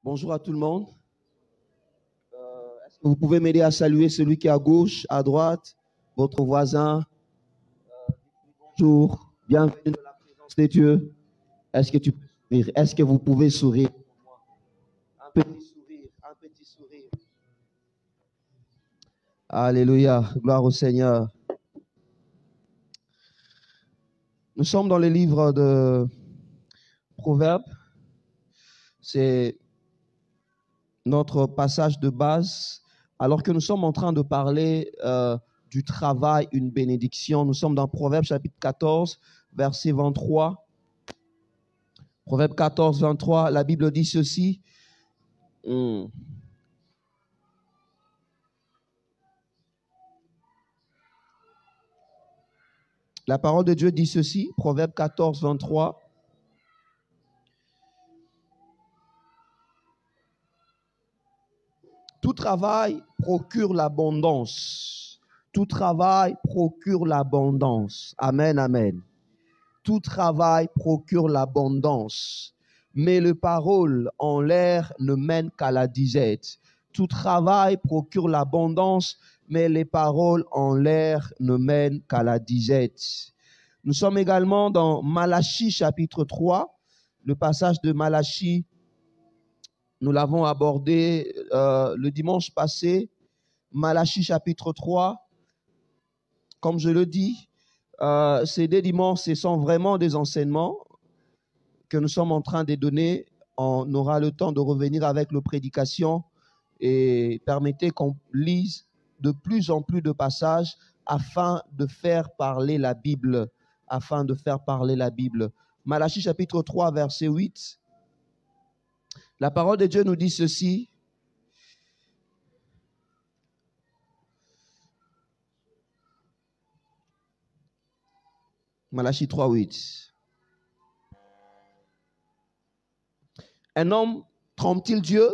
Bonjour à tout le monde. Est-ce que vous pouvez m'aider à saluer celui qui est à gauche, à droite, votre voisin? Bonjour, bienvenue dans la présence de Dieu. Est-ce que tu peux sourire? Est-ce que vous pouvez sourire? Un petit sourire, un petit sourire. Alléluia, gloire au Seigneur. Nous sommes dans le livre de Proverbes. C'est notre passage de base. Alors que nous sommes en train de parler du travail, une bénédiction, nous sommes dans Proverbes chapitre 14, verset 23. Proverbes 14, 23, la Bible dit ceci. La parole de Dieu dit ceci, Proverbes 14, 23. Tout travail procure l'abondance. Tout travail procure l'abondance. Amen, amen. Tout travail procure l'abondance. Mais les paroles en l'air ne mènent qu'à la disette. Tout travail procure l'abondance, mais les paroles en l'air ne mènent qu'à la disette. Nous sommes également dans Malachie chapitre 3. Le passage de Malachie, nous l'avons abordé le dimanche passé. Malachie chapitre 3, comme je le dis, ces deux dimanches, ce sont vraiment des enseignements que nous sommes en train de donner. On aura le temps de revenir avec nos prédications et permettez qu'on lise de plus en plus de passages afin de faire parler la Bible. Afin de faire parler la Bible. Malachie chapitre 3, verset 8. La parole de Dieu nous dit ceci. Malachie 3, 8. Un homme trompe-t-il Dieu?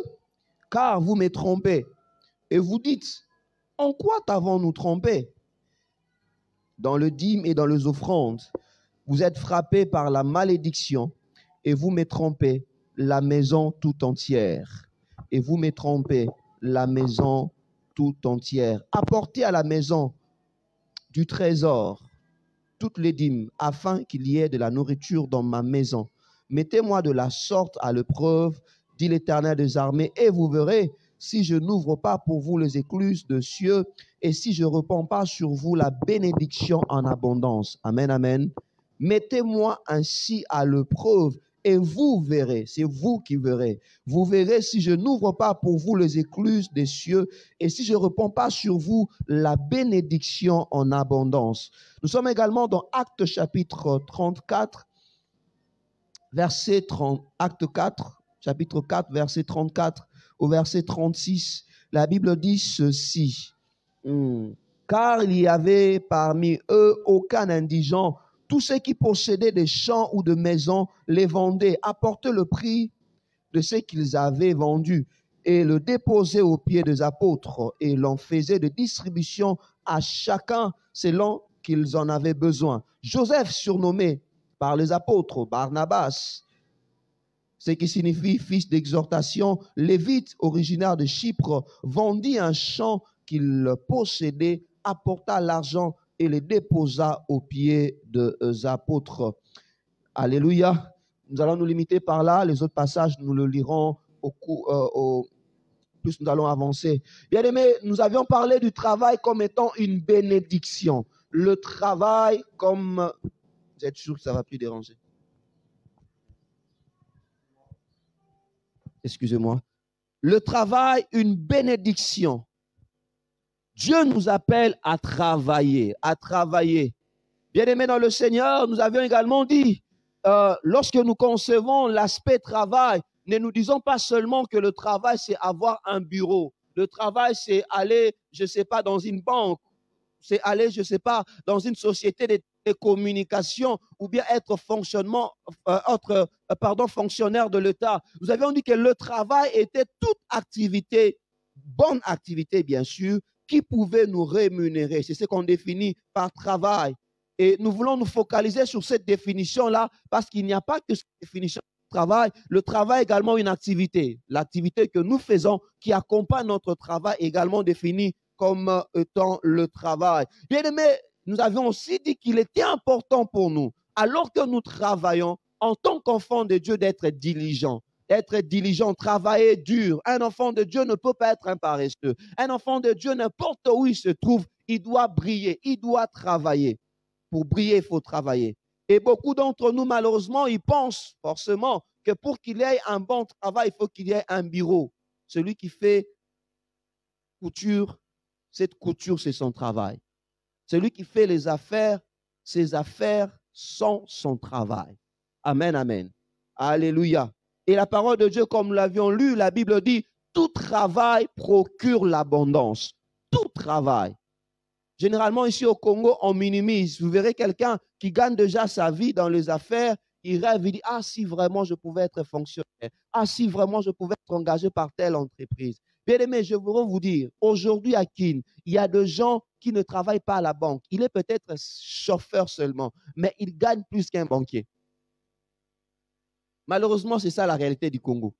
Car vous me trompez. Et vous dites, en quoi t'avons-nous trompé? Dans le dîme et dans les offrandes, vous êtes frappés par la malédiction et vous me trompez la maison tout entière. Et vous me trompez la maison tout entière. Apportez à la maison du trésor toutes les dîmes, afin qu'il y ait de la nourriture dans ma maison. Mettez-moi de la sorte à l'épreuve, dit l'Éternel des armées, et vous verrez si je n'ouvre pas pour vous les écluses de cieux, et si je ne répands pas sur vous la bénédiction en abondance. Amen, amen. Mettez-moi ainsi à l'épreuve, et vous verrez, c'est vous qui verrez. Vous verrez si je n'ouvre pas pour vous les écluses des cieux, et si je ne répands pas sur vous la bénédiction en abondance. Nous sommes également dans Actes chapitre 34, verset 30, Acte 4, chapitre 4, verset 34 au verset 36. La Bible dit ceci. Car il y avait parmi eux aucun indigent. Tous ceux qui possédaient des champs ou de maisons les vendaient, apportaient le prix de ce qu'ils avaient vendu et le déposaient aux pieds des apôtres et l'en faisaient de distribution à chacun selon qu'ils en avaient besoin. Joseph, surnommé par les apôtres Barnabas, ce qui signifie fils d'exhortation, Lévite, originaire de Chypre, vendit un champ qu'il possédait, apporta l'argent et le déposa aux pieds des apôtres. Alléluia. Nous allons nous limiter par là. Les autres passages, nous le lirons plus nous allons avancer. Bien aimés, nous avions parlé du travail comme étant une bénédiction. Le travail comme... Vous êtes sûr que ça ne va plus déranger? Excusez-moi. Le travail, une bénédiction. Dieu nous appelle à travailler, à travailler. Bien aimés dans le Seigneur, nous avions également dit, lorsque nous concevons l'aspect travail, ne nous disons pas seulement que le travail, c'est avoir un bureau. Le travail, c'est aller, je ne sais pas, dans une banque. C'est aller, je ne sais pas, dans une société de communication ou bien être fonctionnaire de l'État. Nous avions dit que le travail était toute activité, bonne activité bien sûr, qui pouvait nous rémunérer. C'est ce qu'on définit par travail. Et nous voulons nous focaliser sur cette définition-là parce qu'il n'y a pas que cette définition de travail. Le travail est également une activité. L'activité que nous faisons qui accompagne notre travail est également définie comme étant le travail. Bien aimé, nous avions aussi dit qu'il était important pour nous, alors que nous travaillons en tant qu'enfants de Dieu, d'être diligents. Être diligent, travailler dur. Un enfant de Dieu ne peut pas être un paresseux. Un enfant de Dieu, n'importe où il se trouve, il doit briller, il doit travailler. Pour briller, il faut travailler. Et beaucoup d'entre nous, malheureusement, ils pensent forcément que pour qu'il y ait un bon travail, il faut qu'il y ait un bureau. Celui qui fait couture, cette couture, c'est son travail. Celui qui fait les affaires, ses affaires sont son travail. Amen, amen. Alléluia. Et la parole de Dieu, comme nous l'avions lu, la Bible dit, tout travail procure l'abondance. Tout travail. Généralement, ici au Congo, on minimise. Vous verrez quelqu'un qui gagne déjà sa vie dans les affaires, il rêve, il dit, ah, si vraiment je pouvais être fonctionnaire, ah, si vraiment je pouvais être engagé par telle entreprise. Bien aimé, je voudrais vous dire, aujourd'hui à Kin, il y a des gens qui ne travaillent pas à la banque. Il est peut-être chauffeur seulement, mais il gagne plus qu'un banquier. Malheureusement, c'est ça la réalité du Congo.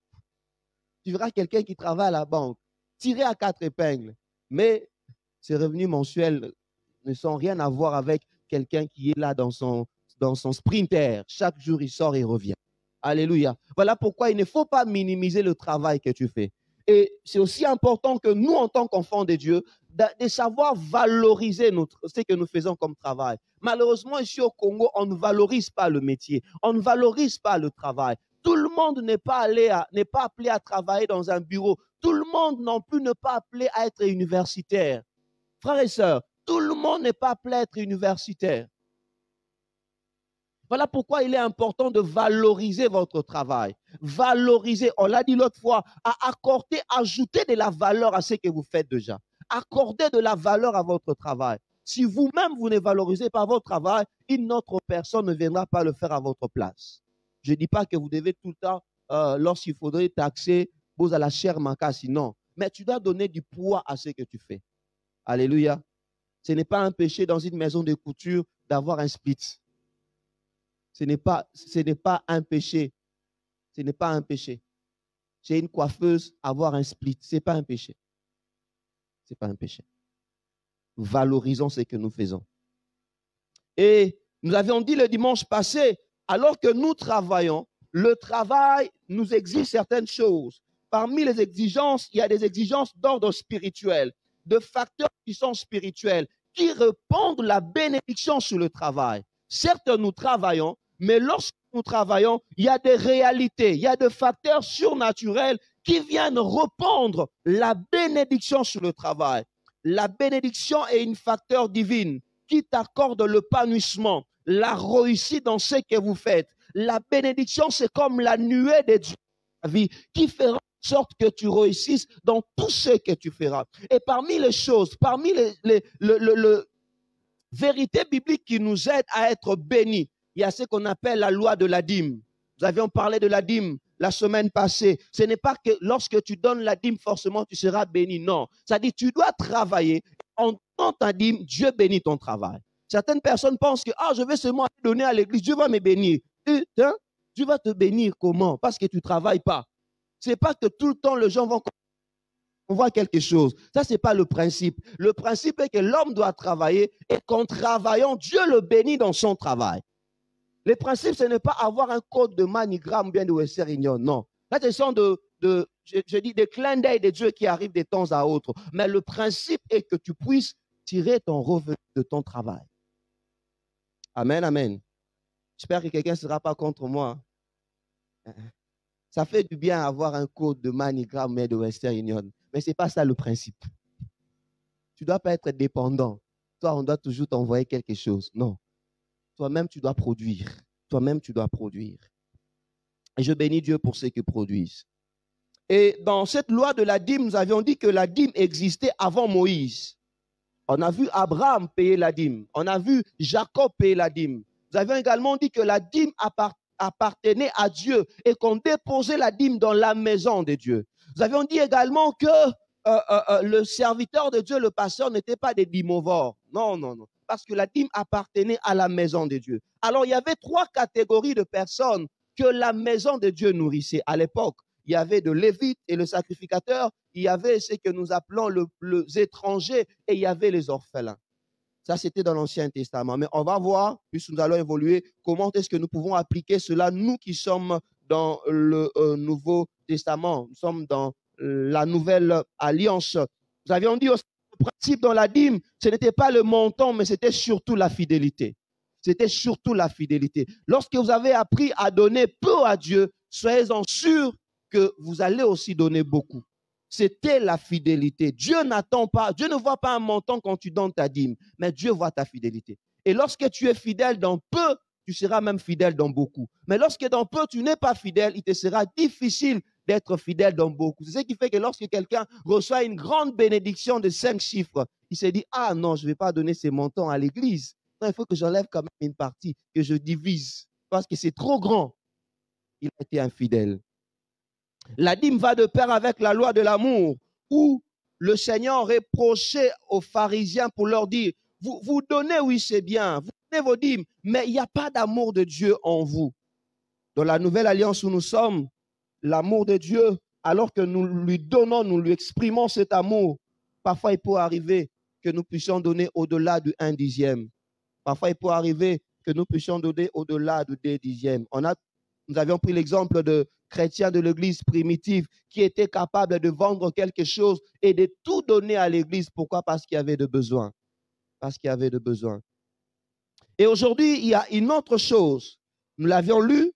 Tu verras quelqu'un qui travaille à la banque, tiré à 4 épingles, mais ses revenus mensuels ne sont rien à voir avec quelqu'un qui est là dans son sprinter. Chaque jour, il sort et revient. Alléluia. Voilà pourquoi il ne faut pas minimiser le travail que tu fais. Et c'est aussi important que nous, en tant qu'enfants de Dieu, de savoir valoriser ce que nous faisons comme travail. Malheureusement, ici au Congo, on ne valorise pas le métier. On ne valorise pas le travail. Tout le monde n'est pas appelé à travailler dans un bureau. Tout le monde non plus n'est pas appelé à être universitaire. Frères et sœurs, tout le monde n'est pas appelé à être universitaire. Voilà pourquoi il est important de valoriser votre travail. Valoriser, on l'a dit l'autre fois, à accorder, ajouter de la valeur à ce que vous faites déjà. Accordez de la valeur à votre travail. Si vous-même, vous ne valorisez pas votre travail, une autre personne ne viendra pas le faire à votre place. Je ne dis pas que vous devez tout le temps, lorsqu'il faudrait taxer, vous à la chair macasse, non. Mais tu dois donner du poids à ce que tu fais. Alléluia. Ce n'est pas un péché dans une maison de couture d'avoir un split. Ce n'est pas un péché. Ce n'est pas un péché. Chez une coiffeuse, avoir un split, ce n'est pas un péché. Ce n'est pas un péché. Valorisons ce que nous faisons. Et nous avions dit le dimanche passé, alors que nous travaillons, le travail nous exige certaines choses. Parmi les exigences, il y a des exigences d'ordre spirituel, de facteurs qui sont spirituels, qui répandent la bénédiction sur le travail. Certes, nous travaillons, mais lorsque nous travaillons, il y a des réalités, il y a des facteurs surnaturels qui viennent répandre la bénédiction sur le travail. La bénédiction est un facteur divin qui t'accorde l'épanouissement, la réussite dans ce que vous faites. La bénédiction, c'est comme la nuée de Dieu dans ta vie qui fera en sorte que tu réussisses dans tout ce que tu feras. Et parmi les choses, parmi les vérités bibliques qui nous aident à être bénis, il y a ce qu'on appelle la loi de la dîme. Nous avions parlé de la dîme la semaine passée. Ce n'est pas que lorsque tu donnes la dîme, forcément, tu seras béni. Non. Ça dit, tu dois travailler. En donnant ta dîme, Dieu bénit ton travail. Certaines personnes pensent que, je vais seulement donner à l'église, Dieu va me bénir. Dieu va te bénir comment? Parce que tu ne travailles pas. Ce n'est pas que tout le temps, les gens vont voir quelque chose. Ça, ce n'est pas le principe. Le principe est que l'homme doit travailler et qu'en travaillant, Dieu le bénit dans son travail. Le principe, ce n'est pas avoir un code de MoneyGram ou bien de Western Union, non. Là, ce sont je dis des clins d'œil de Dieu qui arrivent de temps à autre. Mais le principe est que tu puisses tirer ton revenu de ton travail. Amen, amen. J'espère que quelqu'un ne sera pas contre moi. Ça fait du bien avoir un code de MoneyGram ou de Western Union. Mais ce n'est pas ça le principe. Tu ne dois pas être dépendant. Toi, on doit toujours t'envoyer quelque chose. Non. Toi-même, tu dois produire. Toi-même, tu dois produire. Et je bénis Dieu pour ceux qui produisent. Et dans cette loi de la dîme, nous avions dit que la dîme existait avant Moïse. On a vu Abraham payer la dîme. On a vu Jacob payer la dîme. Nous avions également dit que la dîme appartenait à Dieu et qu'on déposait la dîme dans la maison de Dieu. Nous avions dit également que le serviteur de Dieu, le pasteur, n'était pas des dîmovores. Non, non, non. Parce que la dîme appartenait à la maison de Dieu. Alors, il y avait 3 catégories de personnes que la maison de Dieu nourrissait. À l'époque, il y avait de Lévites et le sacrificateur, il y avait ce que nous appelons les étrangers et il y avait les orphelins. Ça, c'était dans l'Ancien Testament. Mais on va voir, puisque nous allons évoluer, comment est-ce que nous pouvons appliquer cela, nous qui sommes dans le Nouveau Testament. Nous sommes dans la Nouvelle Alliance. Nous avions dit aussi, le principe dans la dîme, ce n'était pas le montant, mais c'était surtout la fidélité. C'était surtout la fidélité. Lorsque vous avez appris à donner peu à Dieu, soyez-en sûrs que vous allez aussi donner beaucoup. C'était la fidélité. Dieu n'attend pas, Dieu ne voit pas un montant quand tu donnes ta dîme, mais Dieu voit ta fidélité. Et lorsque tu es fidèle dans peu, tu seras même fidèle dans beaucoup. Mais lorsque dans peu, tu n'es pas fidèle, il te sera difficile d'être fidèle dans beaucoup. C'est ce qui fait que lorsque quelqu'un reçoit une grande bénédiction de 5 chiffres, il se dit, ah non, je ne vais pas donner ces montants à l'église. Non, il faut que j'enlève quand même une partie, que je divise, parce que c'est trop grand. Il a été infidèle. La dîme va de pair avec la loi de l'amour, où le Seigneur reprochait aux pharisiens pour leur dire, vous donnez, oui c'est bien, vous donnez vos dîmes, mais il n'y a pas d'amour de Dieu en vous. Dans la nouvelle alliance où nous sommes, l'amour de Dieu, alors que nous lui donnons, nous lui exprimons cet amour, parfois il peut arriver que nous puissions donner au-delà du 1/10. Parfois il peut arriver que nous puissions donner au-delà du 2/10. Nous avions pris l'exemple de chrétiens de l'église primitive qui étaient capables de vendre quelque chose et de tout donner à l'église. Pourquoi? Parce qu'il y avait de besoin. Parce qu'il y avait de besoin. Et aujourd'hui, il y a une autre chose. Nous l'avions lu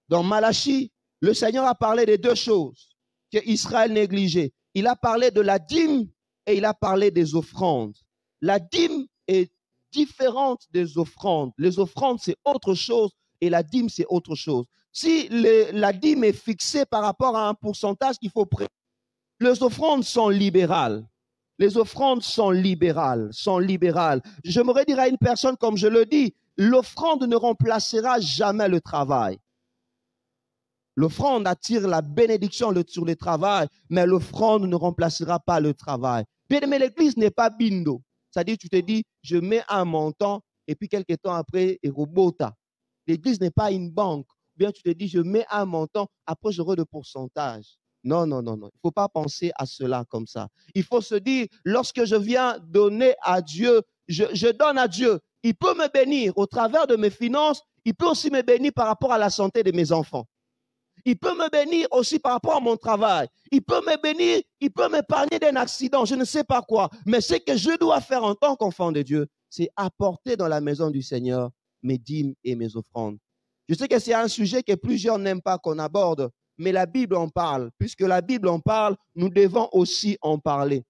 dans Malachie. Le Seigneur a parlé de 2 choses qu'Israël négligeait. Il a parlé de la dîme et il a parlé des offrandes. La dîme est différente des offrandes. Les offrandes, c'est autre chose et la dîme, c'est autre chose. Si la dîme est fixée par rapport à un pourcentage qu'il faut prendre, les offrandes sont libérales. Les offrandes sont libérales, J'aimerais dire à une personne, comme je le dis, l'offrande ne remplacera jamais le travail. L'offrande attire la bénédiction sur le travail, mais l'offrande ne remplacera pas le travail. Bien aimé, l'église n'est pas bindo. C'est-à-dire, tu te dis, je mets un montant et puis quelques temps après, et robota. L'église n'est pas une banque. Bien, tu te dis, je mets un montant, après j'aurai le pourcentage. Non. Il ne faut pas penser à cela comme ça. Il faut se dire, lorsque je viens donner à Dieu, je donne à Dieu. Il peut me bénir au travers de mes finances. Il peut aussi me bénir par rapport à la santé de mes enfants. Il peut me bénir aussi par rapport à mon travail. Il peut me bénir, il peut m'épargner d'un accident, je ne sais pas quoi. Mais ce que je dois faire en tant qu'enfant de Dieu, c'est apporter dans la maison du Seigneur mes dîmes et mes offrandes. Je sais que c'est un sujet que plusieurs n'aiment pas qu'on aborde, mais la Bible en parle. Puisque la Bible en parle, nous devons aussi en parler.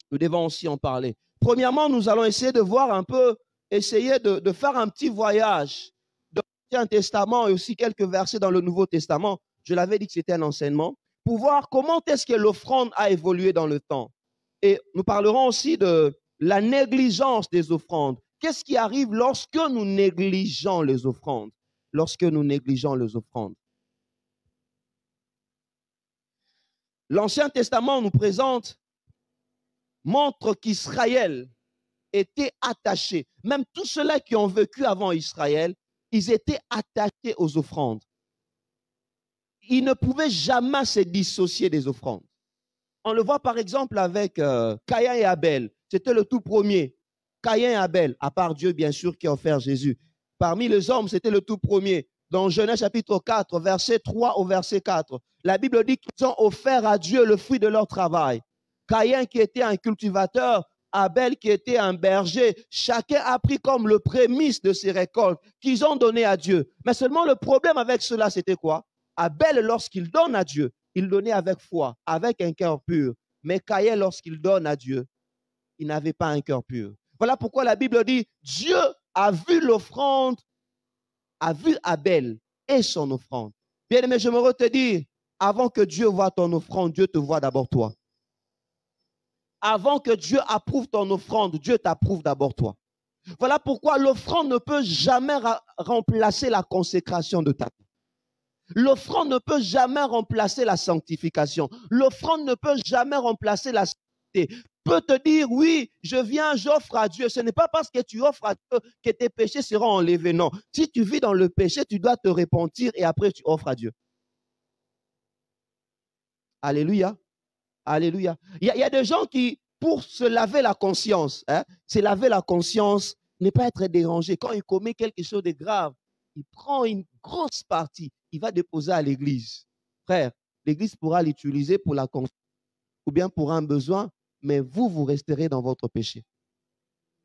Nous devons aussi en parler. Premièrement, nous allons essayer de voir un peu, essayer de faire un petit voyage dans l'Ancien Testament et aussi quelques versets dans le Nouveau Testament. Je l'avais dit que c'était un enseignement. Pour voir comment est-ce que l'offrande a évolué dans le temps. Et nous parlerons aussi de la négligence des offrandes. Qu'est-ce qui arrive lorsque nous négligeons les offrandes? Lorsque nous négligeons les offrandes. L'Ancien Testament nous présente, montre qu'Israël était attaché. Même tous ceux-là qui ont vécu avant Israël, ils étaient attachés aux offrandes. Ils ne pouvaient jamais se dissocier des offrandes. On le voit par exemple avec Caïn et Abel. C'était le tout premier. Caïn et Abel, à part Dieu bien sûr qui a offert Jésus. Parmi les hommes, c'était le tout premier. Dans Genèse chapitre 4, verset 3 au verset 4, la Bible dit qu'ils ont offert à Dieu le fruit de leur travail. Caïn qui était un cultivateur, Abel qui était un berger, chacun a pris comme le prémisse de ses récoltes qu'ils ont donné à Dieu. Mais seulement le problème avec cela, c'était quoi? Abel, lorsqu'il donne à Dieu, il donnait avec foi, avec un cœur pur. Mais Caïn, lorsqu'il donne à Dieu, il n'avait pas un cœur pur. Voilà pourquoi la Bible dit, Dieu a vu l'offrande, a vu Abel et son offrande. Bien aimé, j'aimerais te dire, avant que Dieu voie ton offrande, Dieu te voit d'abord toi. Avant que Dieu approuve ton offrande, Dieu t'approuve d'abord toi. Voilà pourquoi l'offrande ne peut jamais remplacer la consécration de ta vie. L'offrande ne peut jamais remplacer la sanctification. L'offrande ne peut jamais remplacer la respecter, peut te dire, oui, je viens, j'offre à Dieu. Ce n'est pas parce que tu offres à Dieu que tes péchés seront enlevés. Non. Si tu vis dans le péché, tu dois te repentir et après tu offres à Dieu. Alléluia. Alléluia. Il y a des gens qui, pour se laver la conscience, se laver la conscience, ne pas être dérangé. Quand il commet quelque chose de grave, il prend une grosse partie, il va déposer à l'église. Frère, l'église pourra l'utiliser pour la conscience ou bien pour un besoin, mais vous, vous resterez dans votre péché.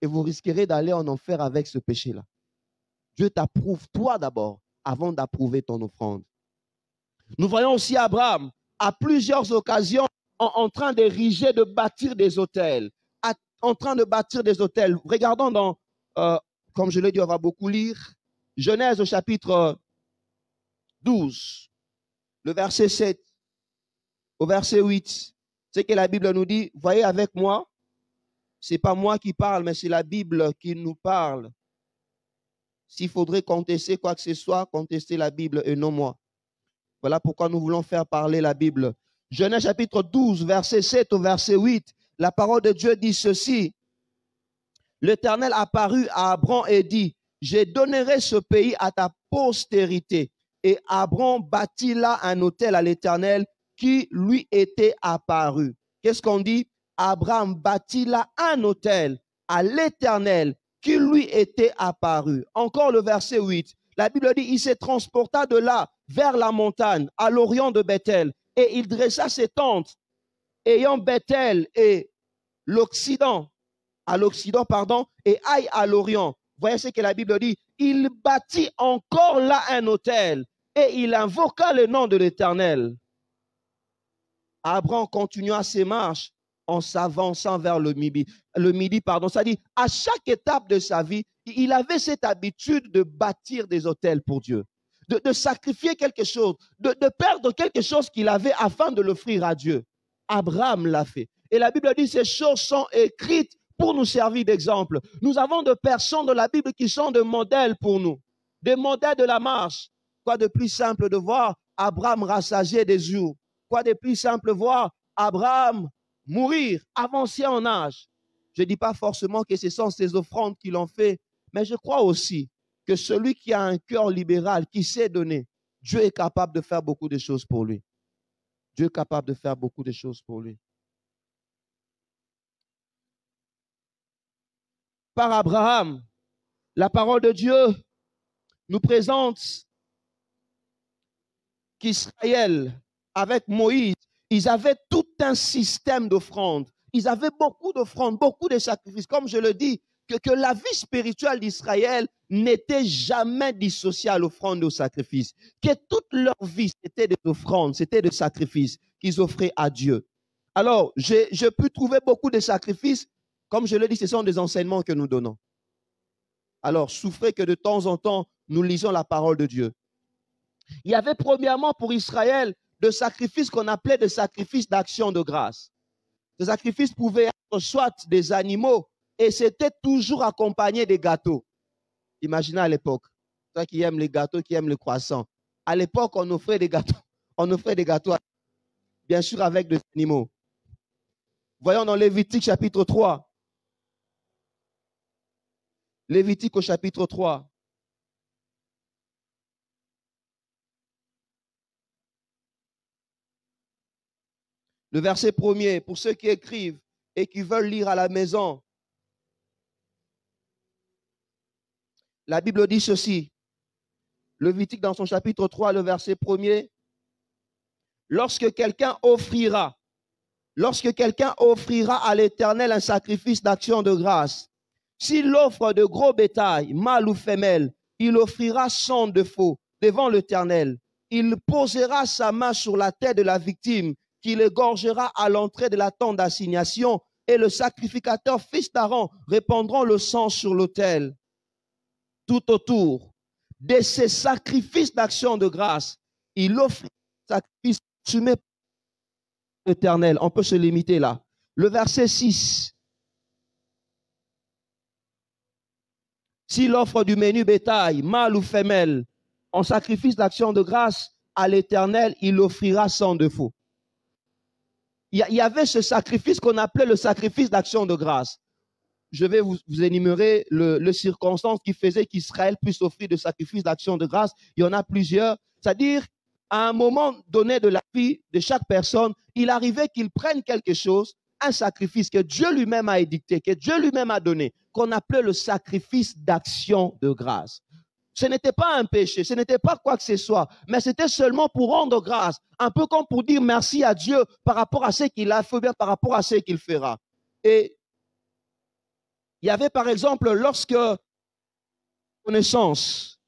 Et vous risquerez d'aller en enfer avec ce péché-là. Dieu t'approuve toi d'abord, avant d'approuver ton offrande. Nous voyons aussi Abraham, à plusieurs occasions, en train d'ériger, de bâtir des autels. En train de bâtir des autels. Regardons dans, comme je l'ai dit, on va beaucoup lire, Genèse au chapitre 12, le verset 7 au verset 8. C'est que la Bible nous dit, voyez avec moi, ce n'est pas moi qui parle, mais c'est la Bible qui nous parle. S'il faudrait contester quoi que ce soit, contester la Bible et non moi. Voilà pourquoi nous voulons faire parler la Bible. Genèse chapitre 12, verset 7 au verset 8. La parole de Dieu dit ceci. L'Éternel apparut à Abraham et dit, je donnerai ce pays à ta postérité. Et Abraham bâtit là un autel à l'Éternel qui lui était apparu. Qu'est-ce qu'on dit? Abraham bâtit là un autel à l'Éternel qui lui était apparu. Encore le verset 8. La Bible dit, il se transporta de là vers la montagne, à l'orient de Bethel, et il dressa ses tentes, ayant Bethel et l'Occident, à l'Occident, pardon, et Aïe à l'Orient. Voyez ce que la Bible dit. Il bâtit encore là un autel, et il invoqua le nom de l'Éternel. Abraham continua ses marches en s'avançant vers le midi. C'est-à-dire, à chaque étape de sa vie, il avait cette habitude de bâtir des autels pour Dieu, de sacrifier quelque chose, de perdre quelque chose qu'il avait afin de l'offrir à Dieu. Abraham l'a fait. Et la Bible dit, ces choses sont écrites pour nous servir d'exemple. Nous avons des personnes de la Bible qui sont des modèles pour nous, des modèles de la marche. Quoi de plus simple de voir Abraham rassager des jours? Quoi de plus simple de voir Abraham mourir, avancer en âge? Je ne dis pas forcément que ce sont ces offrandes qui l'ont fait, mais je crois aussi que celui qui a un cœur libéral, qui sait donner, Dieu est capable de faire beaucoup de choses pour lui. Dieu est capable de faire beaucoup de choses pour lui. Par Abraham, la parole de Dieu nous présente qu'Israël, avec Moïse, ils avaient tout un système d'offrandes. Ils avaient beaucoup d'offrandes, beaucoup de sacrifices. Comme je le dis, que la vie spirituelle d'Israël n'était jamais dissociée à l'offrande et au sacrifice. Que toute leur vie, c'était des offrandes, c'était des sacrifices qu'ils offraient à Dieu. Alors, je peux trouver beaucoup de sacrifices. Comme je le dis, ce sont des enseignements que nous donnons. Alors, souffrez que de temps en temps, nous lisons la parole de Dieu. Il y avait premièrement pour Israël des sacrifices qu'on appelait des sacrifices d'action de grâce. Ces sacrifices pouvaient être soit des animaux et c'était toujours accompagné des gâteaux. Imaginez à l'époque, toi qui aimes les gâteaux, qui aiment le croissant. À l'époque, on offrait des gâteaux. On offrait des gâteaux, bien sûr, avec des animaux. Voyons dans Lévitique chapitre 3. Lévitique au chapitre 3. Le verset 1er, pour ceux qui écrivent et qui veulent lire à la maison. La Bible dit ceci. Lévitique dans son chapitre 3, le verset 1er. Lorsque quelqu'un offrira à l'Éternel un sacrifice d'action de grâce, s'il offre de gros bétail, mâle ou femelle, il offrira sans défaut devant l'Éternel. Il posera sa main sur la tête de la victime, qu'il égorgera à l'entrée de la tente d'assignation, et le sacrificateur, fils d'Aaron, répandront le sang sur l'autel. Tout autour de ces sacrifices d'action de grâce, il offre un sacrifice consumé par l'Éternel. On peut se limiter là. Le verset 6. S'il offre du menu bétail, mâle ou femelle, en sacrifice d'action de grâce à l'Éternel, il offrira sans défaut. il y avait ce sacrifice qu'on appelait le sacrifice d'action de grâce. Je vais vous énumérer le circonstance qui faisait qu'Israël puisse offrir de sacrifice d'action de grâce. Il y en a plusieurs. C'est-à-dire, à un moment donné de la vie de chaque personne, il arrivait qu'il prenne quelque chose, un sacrifice que Dieu lui-même a édicté, que Dieu lui-même a donné, qu'on appelait le sacrifice d'action de grâce. Ce n'était pas un péché, ce n'était pas quoi que ce soit, mais c'était seulement pour rendre grâce, un peu comme pour dire merci à Dieu par rapport à ce qu'il a fait, bien par rapport à ce qu'il fera. Et il y avait par exemple, lorsque reconnaissance,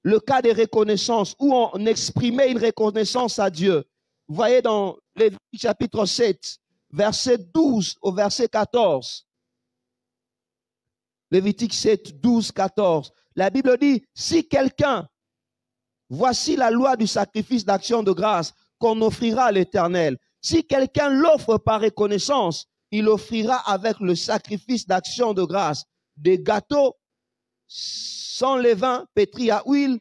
le cas des reconnaissances, où on exprimait une reconnaissance à Dieu. Vous voyez dans Lévitique chapitre 7, verset 12 au verset 14. Lévitique 7, 12, 14. La Bible dit, si quelqu'un, voici la loi du sacrifice d'action de grâce qu'on offrira à l'Éternel. Si quelqu'un l'offre par reconnaissance, il offrira avec le sacrifice d'action de grâce des gâteaux sans levain pétris à huile,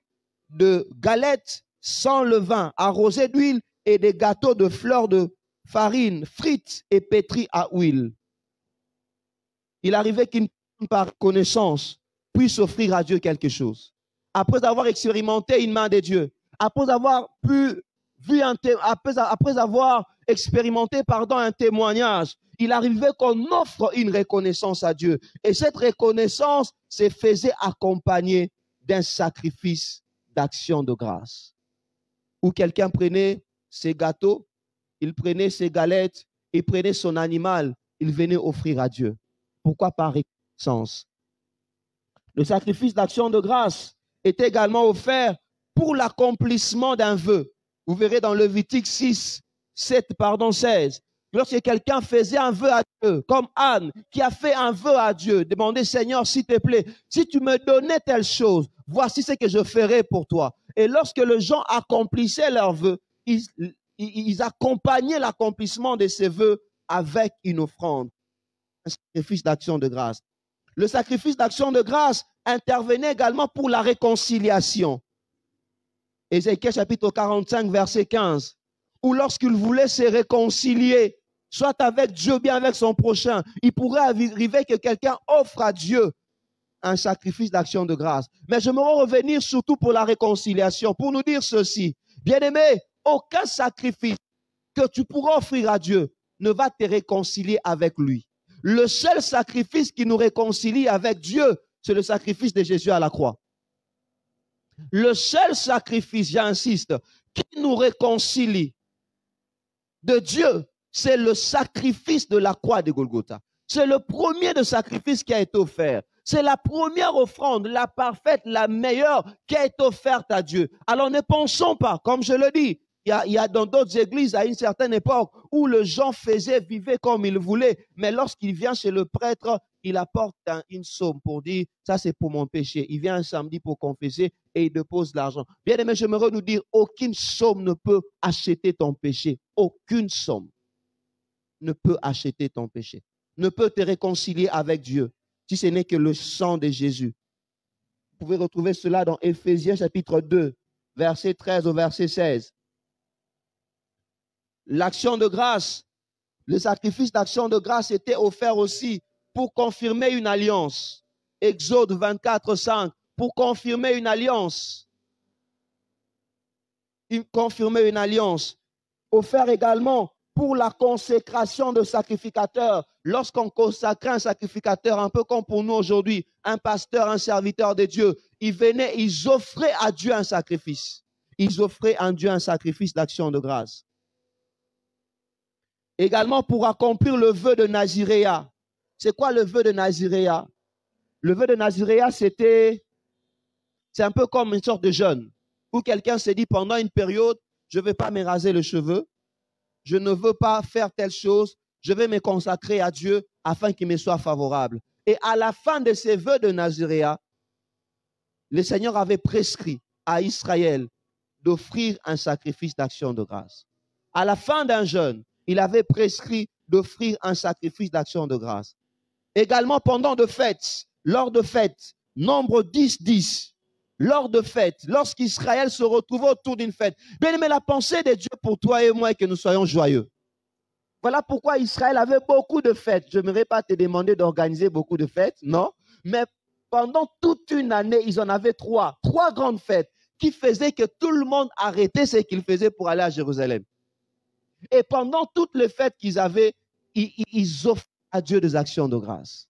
de galettes sans levain arrosées d'huile et des gâteaux de fleurs de farine frites et pétris à huile. Il arrivait qu'une personne par reconnaissance puisse offrir à Dieu quelque chose. Après avoir expérimenté une main de Dieu, après avoir expérimenté un témoignage, il arrivait qu'on offre une reconnaissance à Dieu. Et cette reconnaissance se faisait accompagner d'un sacrifice d'action de grâce. Où quelqu'un prenait ses gâteaux, il prenait ses galettes, il prenait son animal, il venait offrir à Dieu. Pourquoi par reconnaissance? Le sacrifice d'action de grâce est également offert pour l'accomplissement d'un vœu. Vous verrez dans Lévitique 16. Lorsque quelqu'un faisait un vœu à Dieu, comme Anne, qui a fait un vœu à Dieu, demandez, Seigneur, s'il te plaît, si tu me donnais telle chose, voici ce que je ferai pour toi. Et lorsque les gens accomplissaient leurs vœux, ils accompagnaient l'accomplissement de ces vœux avec une offrande, un sacrifice d'action de grâce. Le sacrifice d'action de grâce intervenait également pour la réconciliation. Ézéchiel chapitre 45, verset 15, où lorsqu'il voulait se réconcilier, soit avec Dieu, bien avec son prochain, il pourrait arriver que quelqu'un offre à Dieu un sacrifice d'action de grâce. Mais j'aimerais revenir surtout pour la réconciliation, pour nous dire ceci. Bien-aimé, aucun sacrifice que tu pourras offrir à Dieu ne va te réconcilier avec lui. Le seul sacrifice qui nous réconcilie avec Dieu, c'est le sacrifice de Jésus à la croix. Le seul sacrifice, j'insiste, qui nous réconcilie de Dieu, c'est le sacrifice de la croix de Golgotha. C'est le premier de sacrifice qui a été offert. C'est la première offrande, la parfaite, la meilleure qui a été offerte à Dieu. Alors ne pensons pas, comme je le dis, il y a dans d'autres églises à une certaine époque où les gens vivaient comme ils voulaient. Mais lorsqu'il vient chez le prêtre, il apporte une somme pour dire, ça c'est pour mon péché. Il vient un samedi pour confesser et il dépose l'argent. Bien aimé, j'aimerais nous dire, aucune somme ne peut acheter ton péché. Aucune somme ne peut acheter ton péché. Ne peut te réconcilier avec Dieu, si ce n'est que le sang de Jésus. Vous pouvez retrouver cela dans Éphésiens chapitre 2, verset 13 au verset 16. L'action de grâce, le sacrifice d'action de grâce était offert aussi pour confirmer une alliance. Exode 24, 5, pour confirmer une alliance. Confirmer une alliance. Offert également pour la consécration de sacrificateurs. Lorsqu'on consacrait un sacrificateur, un peu comme pour nous aujourd'hui, un pasteur, un serviteur de Dieu, ils venaient, ils offraient à Dieu un sacrifice. Ils offraient à Dieu un sacrifice d'action de grâce. Également pour accomplir le vœu de Naziréa. C'est quoi le vœu de Naziréa? Le vœu de Naziréa, c'est un peu comme une sorte de jeûne, où quelqu'un s'est dit pendant une période, je ne vais pas me raser les cheveux, je ne veux pas faire telle chose, je vais me consacrer à Dieu afin qu'il me soit favorable. Et à la fin de ces vœux de Naziréa, le Seigneur avait prescrit à Israël d'offrir un sacrifice d'action de grâce. À la fin d'un jeûne, il avait prescrit d'offrir un sacrifice d'action de grâce. Également pendant de fêtes, lors de fêtes, nombre 10, 10, lors de fêtes, lorsqu'Israël se retrouvait autour d'une fête. Bien aimé, la pensée de Dieu pour toi et moi est que nous soyons joyeux. Voilà pourquoi Israël avait beaucoup de fêtes. Je n'aimerais pas te demander d'organiser beaucoup de fêtes, non. Mais pendant toute une année, ils en avaient trois grandes fêtes qui faisaient que tout le monde arrêtait ce qu'il faisait pour aller à Jérusalem. Et pendant toutes les fêtes qu'ils avaient, ils offraient à Dieu des actions de grâce.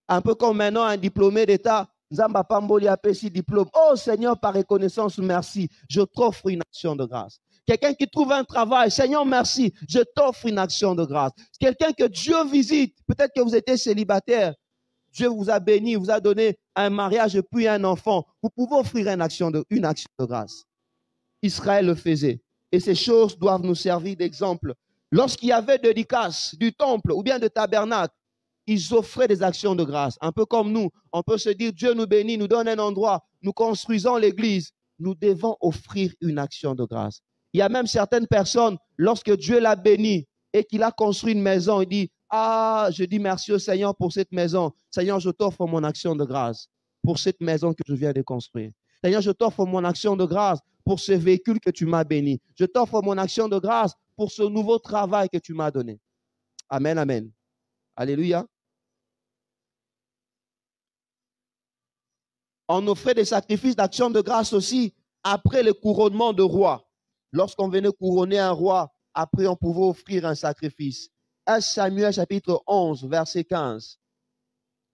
Un peu comme maintenant un diplômé d'État, Zamba Pamboli a payé diplôme. Oh Seigneur, par reconnaissance, merci, je t'offre une action de grâce. Quelqu'un qui trouve un travail, Seigneur, merci, je t'offre une action de grâce. Quelqu'un que Dieu visite, peut-être que vous étiez célibataire, Dieu vous a béni, vous a donné un mariage puis un enfant. Vous pouvez offrir une action de grâce. Israël le faisait. Et ces choses doivent nous servir d'exemple. Lorsqu'il y avait de dédicaces du temple ou bien de tabernacle, ils offraient des actions de grâce. Un peu comme nous, on peut se dire, Dieu nous bénit, nous donne un endroit, nous construisons l'église. Nous devons offrir une action de grâce. Il y a même certaines personnes, lorsque Dieu l'a béni et qu'il a construit une maison, il dit, ah, je dis merci au Seigneur pour cette maison. Seigneur, je t'offre mon action de grâce pour cette maison que je viens de construire. Seigneur, je t'offre mon action de grâce pour ce véhicule que tu m'as béni. Je t'offre mon action de grâce pour ce nouveau travail que tu m'as donné. Amen, amen. Alléluia. On offrait des sacrifices d'action de grâce aussi après le couronnement de roi. Lorsqu'on venait couronner un roi, après on pouvait offrir un sacrifice. 1 Samuel chapitre 11, verset 15.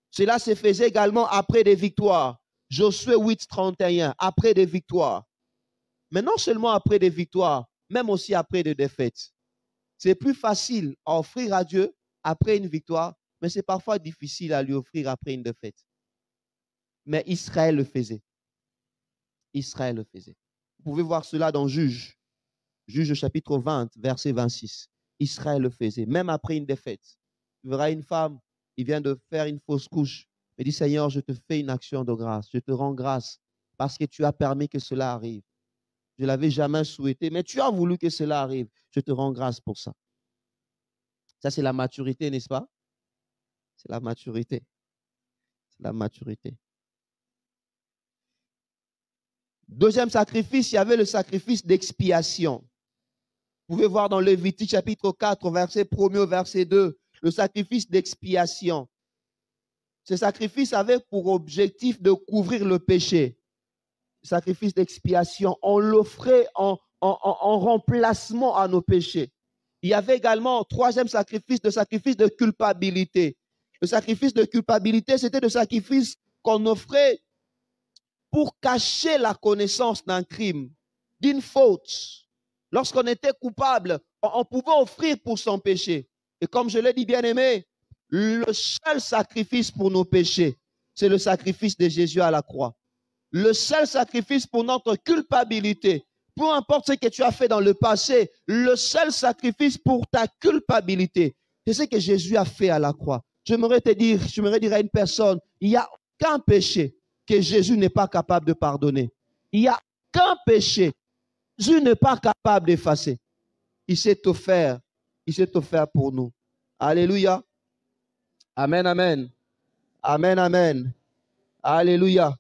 Cela se faisait également après des victoires. Josué 8, 31, après des victoires. Mais non seulement après des victoires, même aussi après des défaites. C'est plus facile à offrir à Dieu après une victoire, mais c'est parfois difficile à lui offrir après une défaite. Mais Israël le faisait. Israël le faisait. Vous pouvez voir cela dans Juge. Juge chapitre 20, verset 26. Israël le faisait, même après une défaite. Tu verras une femme, il vient de faire une fausse couche. Il dit, Seigneur, je te fais une action de grâce. Je te rends grâce parce que tu as permis que cela arrive. Je ne l'avais jamais souhaité, mais tu as voulu que cela arrive. Je te rends grâce pour ça. Ça, c'est la maturité, n'est-ce pas? C'est la maturité. C'est la maturité. Deuxième sacrifice, il y avait le sacrifice d'expiation. Vous pouvez voir dans Lévitique chapitre 4, verset 1er au verset 2, le sacrifice d'expiation. Ce sacrifice avait pour objectif de couvrir le péché. Le sacrifice d'expiation, on l'offrait en remplacement à nos péchés. Il y avait également, troisième sacrifice, le sacrifice de culpabilité. Le sacrifice de culpabilité, c'était le sacrifice qu'on offrait pour cacher la connaissance d'un crime, d'une faute. Lorsqu'on était coupable, on pouvait offrir pour son péché. Et comme je l'ai dit, bien-aimé, le seul sacrifice pour nos péchés, c'est le sacrifice de Jésus à la croix. Le seul sacrifice pour notre culpabilité, peu importe ce que tu as fait dans le passé, le seul sacrifice pour ta culpabilité, c'est ce que Jésus a fait à la croix. J'aimerais dire à une personne, il n'y a aucun péché que Jésus n'est pas capable de pardonner. Il n'y a aucun péché que Jésus n'est pas capable d'effacer. Il s'est offert pour nous. Alléluia. Amen, amen. Amen, amen. Alléluia.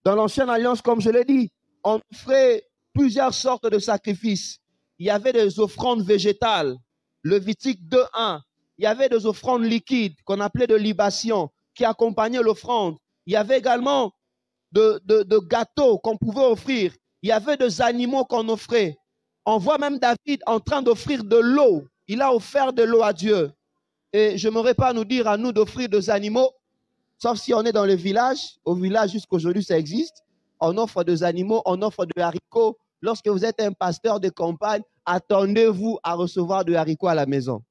Dans l'ancienne alliance, comme je l'ai dit, on offrait plusieurs sortes de sacrifices. Il y avait des offrandes végétales, Lévitique 2:1. Il y avait des offrandes liquides qu'on appelait de libation, qui accompagnaient l'offrande. Il y avait également de gâteaux qu'on pouvait offrir. Il y avait des animaux qu'on offrait. On voit même David en train d'offrir de l'eau. Il a offert de l'eau à Dieu. Et je n'aimerais pas nous dire à nous d'offrir des animaux, sauf si on est dans le village. Au village, jusqu'aujourd'hui, ça existe. On offre des animaux, on offre des haricots. Lorsque vous êtes un pasteur de campagne, attendez-vous à recevoir des haricots à la maison.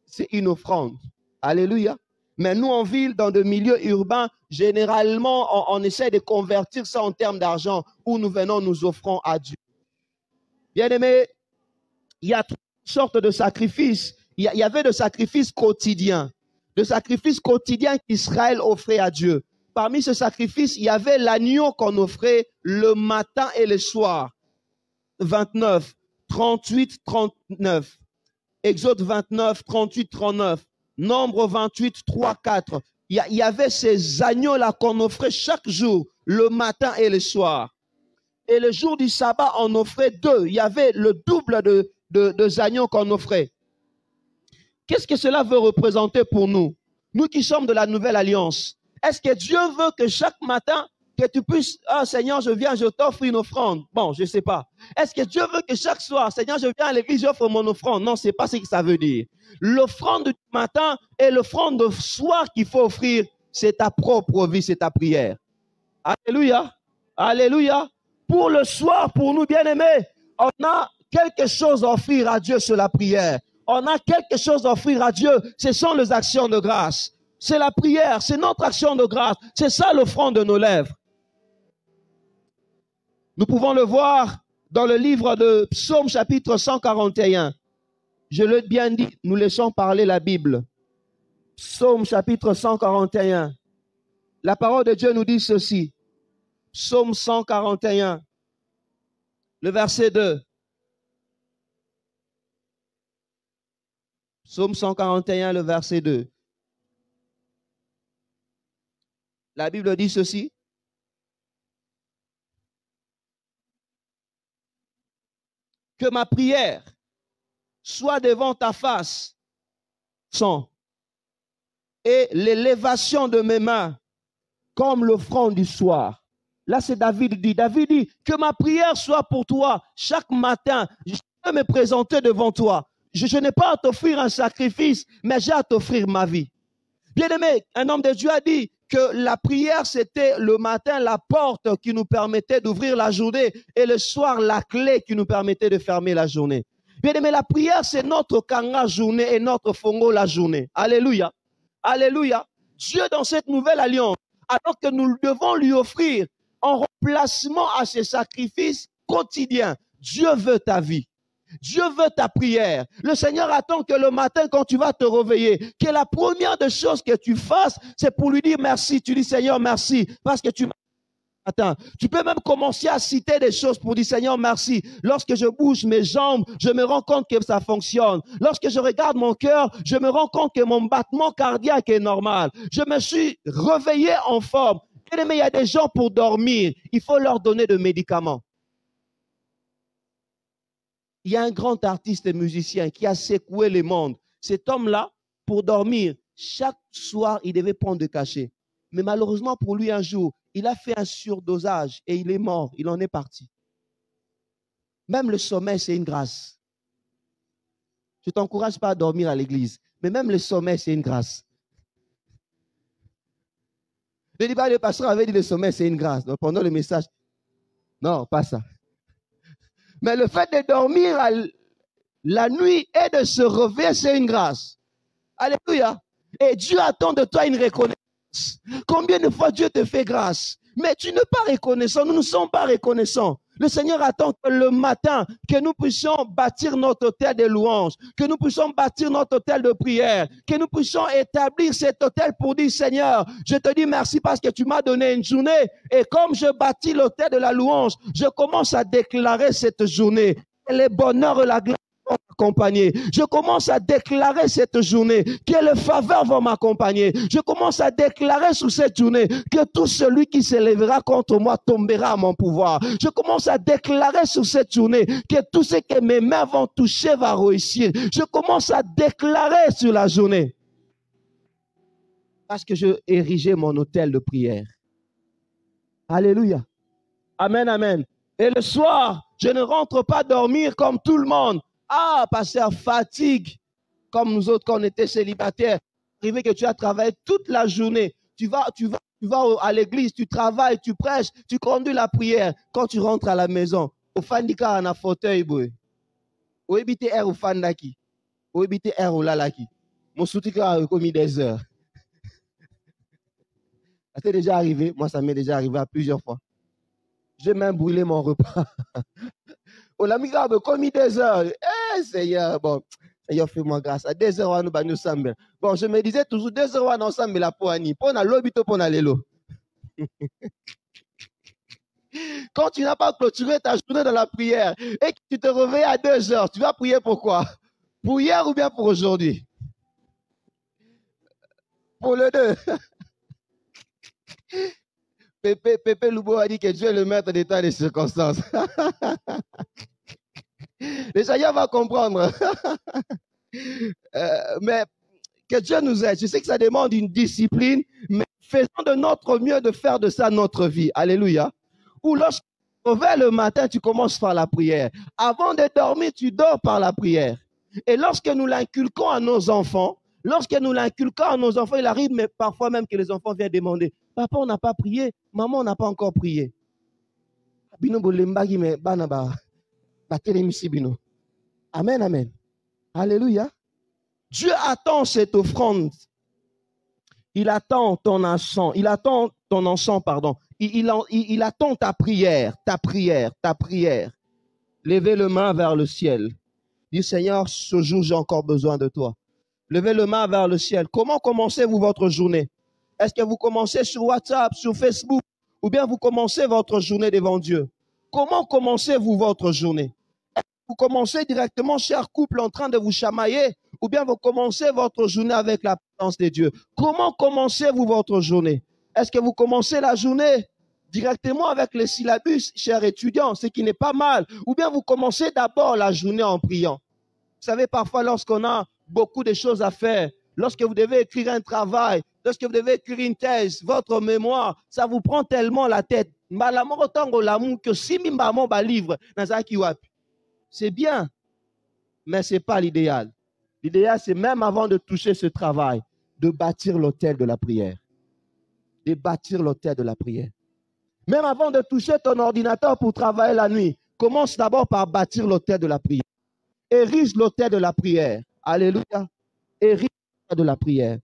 C'est une offrande. Alléluia. Mais nous, en ville, dans des milieux urbains, généralement, on essaie de convertir ça en termes d'argent où nous venons, nous offrons à Dieu. Bien-aimés, il y a toutes sortes de sacrifices. Il y avait des sacrifices quotidiens. Des sacrifices quotidiens qu'Israël offrait à Dieu. Parmi ces sacrifices, il y avait l'agneau qu'on offrait le matin et le soir. 29, 38, 39. Exode 29, 38, 39. Nombre 28, 3, 4. Il y avait ces agneaux-là qu'on offrait chaque jour, le matin et le soir. Et le jour du sabbat, on offrait 2. Il y avait le double de agneaux qu'on offrait. Qu'est-ce que cela veut représenter pour nous? Nous qui sommes de la nouvelle alliance. Est-ce que Dieu veut que chaque matin, que tu puisses, ah Seigneur, je viens, je t'offre une offrande? Bon, je ne sais pas. Est-ce que Dieu veut que chaque soir, Seigneur, je viens à l'église, j'offre mon offrande? Non, ce n'est pas ce que ça veut dire. L'offrande du matin et l'offrande du soir qu'il faut offrir, c'est ta propre vie, c'est ta prière. Alléluia. Alléluia. Pour le soir, pour nous bien-aimés, on a quelque chose à offrir à Dieu sur la prière. On a quelque chose à offrir à Dieu. Ce sont les actions de grâce. C'est la prière, c'est notre action de grâce. C'est ça l'offrande de nos lèvres. Nous pouvons le voir dans le livre de Psaume chapitre 141. Je l'ai bien dit, nous laissons parler la Bible. Psaume chapitre 141. La parole de Dieu nous dit ceci. Psaume 141, le verset 2. Psaume 141, le verset 2. La Bible dit ceci. Que ma prière soit devant ta face, et l'élévation de mes mains comme l'offrande du soir. Là, c'est David dit. David dit que ma prière soit pour toi chaque matin. Je peux me présenter devant toi. Je n'ai pas à t'offrir un sacrifice, mais j'ai à t'offrir ma vie. Bien-aimé, un homme de Dieu a dit que la prière, c'était le matin la porte qui nous permettait d'ouvrir la journée et le soir la clé qui nous permettait de fermer la journée. Bien-aimé, la prière, c'est notre kanga journée et notre fongo la journée. Alléluia. Alléluia. Dieu, dans cette nouvelle alliance, alors que nous devons lui offrir en remplacement à ses sacrifices quotidiens, Dieu veut ta vie. Dieu veut ta prière. Le Seigneur attend que le matin, quand tu vas te réveiller, que la première des choses que tu fasses, c'est pour lui dire merci. Tu dis Seigneur, merci, parce que tu m'as. Attends, tu peux même commencer à citer des choses pour dire Seigneur, merci. Lorsque je bouge mes jambes, je me rends compte que ça fonctionne. Lorsque je regarde mon cœur, je me rends compte que mon battement cardiaque est normal. Je me suis réveillé en forme. Mais il y a des gens pour dormir, il faut leur donner des médicaments. Il y a un grand artiste et musicien qui a secoué le monde. Cet homme-là, pour dormir, chaque soir, il devait prendre des cachets. Mais malheureusement pour lui, un jour, il a fait un surdosage et il est mort. Il en est parti. Même le sommeil, c'est une grâce. Je ne t'encourage pas à dormir à l'église. Mais même le sommeil, c'est une grâce. Je dis pas, le pasteur avait dit le sommeil, c'est une grâce. Donc pendant le message, non, pas ça. Mais le fait de dormir la nuit et de se réveiller, c'est une grâce. Alléluia. Et Dieu attend de toi une reconnaissance. Combien de fois Dieu te fait grâce? Mais tu n'es pas reconnaissant, nous ne sommes pas reconnaissants. Le Seigneur attend que le matin, que nous puissions bâtir notre hôtel de louange, que nous puissions bâtir notre hôtel de prière, que nous puissions établir cet hôtel pour dire, Seigneur, je te dis merci parce que tu m'as donné une journée. Et comme je bâtis l'hôtel de la louange, je commence à déclarer cette journée. Et le bonheur et la gloire vont m'accompagner. Je commence à déclarer cette journée que les faveurs vont m'accompagner. Je commence à déclarer sur cette journée que tout celui qui s'élèvera contre moi tombera à mon pouvoir. Je commence à déclarer sur cette journée que tout ce que mes mains vont toucher va réussir. Je commence à déclarer sur la journée parce que je érigeais mon hôtel de prière. Alléluia. Amen, amen. Et le soir, je ne rentre pas dormir comme tout le monde. Ah, pasteur, fatigue, comme nous autres quand on était célibataires. Arrivé que tu as travaillé toute la journée. Tu vas à l'église, tu travailles, tu prêches, tu conduis la prière. Quand tu rentres à la maison, au fandika on a fauteuil, boy. Au habite air au fandaki. Au habite air au lalaki. Mon soutika a commis des heures. Ça t'est déjà arrivé? Moi, ça m'est déjà arrivé à plusieurs fois. J'ai même brûlé mon repas. On a mis commis des heures. Eh, Seigneur, bon, Seigneur, fais-moi grâce. À 2 heures, on va nous sembler. Bon, je me disais toujours 2 heures, on va nous sembler la poignée. Pour on a l'obito, pour on a l'élo. Quand tu n'as pas clôturé ta journée dans la prière et que tu te réveilles à 2 heures, tu vas prier pour quoi? Pour hier ou bien pour aujourd'hui? Pour le deux. Pépé Loubo a dit que Dieu est le maître des temps et des circonstances. Le Seigneur va comprendre. Mais que Dieu nous aide. Je sais que ça demande une discipline, mais faisons de notre mieux de faire de ça notre vie. Alléluia. Ou lorsque tu te réveilles le matin, tu commences par la prière. Avant de dormir, tu dors par la prière. Et lorsque nous l'inculquons à nos enfants, il arrive mais parfois même que les enfants viennent demander, papa, on n'a pas prié, maman, on n'a pas encore prié. Amen, amen. Alléluia. Dieu attend cette offrande. Il attend ton encens. Il attend ta prière. Levez le main vers le ciel. Dis, Seigneur, ce jour, j'ai encore besoin de toi. Levez le main vers le ciel. Comment commencez-vous votre journée? Est-ce que vous commencez sur WhatsApp, sur Facebook, ou bien vous commencez votre journée devant Dieu? Comment commencez-vous votre journée? Vous commencez directement, cher couple, en train de vous chamailler, ou bien vous commencez votre journée avec la présence de Dieu? Comment commencez-vous votre journée? Est-ce que vous commencez la journée directement avec les syllabus, chers étudiants, ce qui n'est pas mal, ou bien vous commencez d'abord la journée en priant? Vous savez, parfois, lorsqu'on a beaucoup de choses à faire, lorsque vous devez écrire un travail, lorsque vous devez écrire une thèse, votre mémoire, ça vous prend tellement la tête. C'est bien, mais ce n'est pas l'idéal. L'idéal, c'est même avant de toucher ce travail, de bâtir l'autel de la prière. De bâtir l'autel de la prière. Même avant de toucher ton ordinateur pour travailler la nuit, commence d'abord par bâtir l'autel de la prière. Érige l'autel de la prière. Alléluia. Érige l'autel de la prière.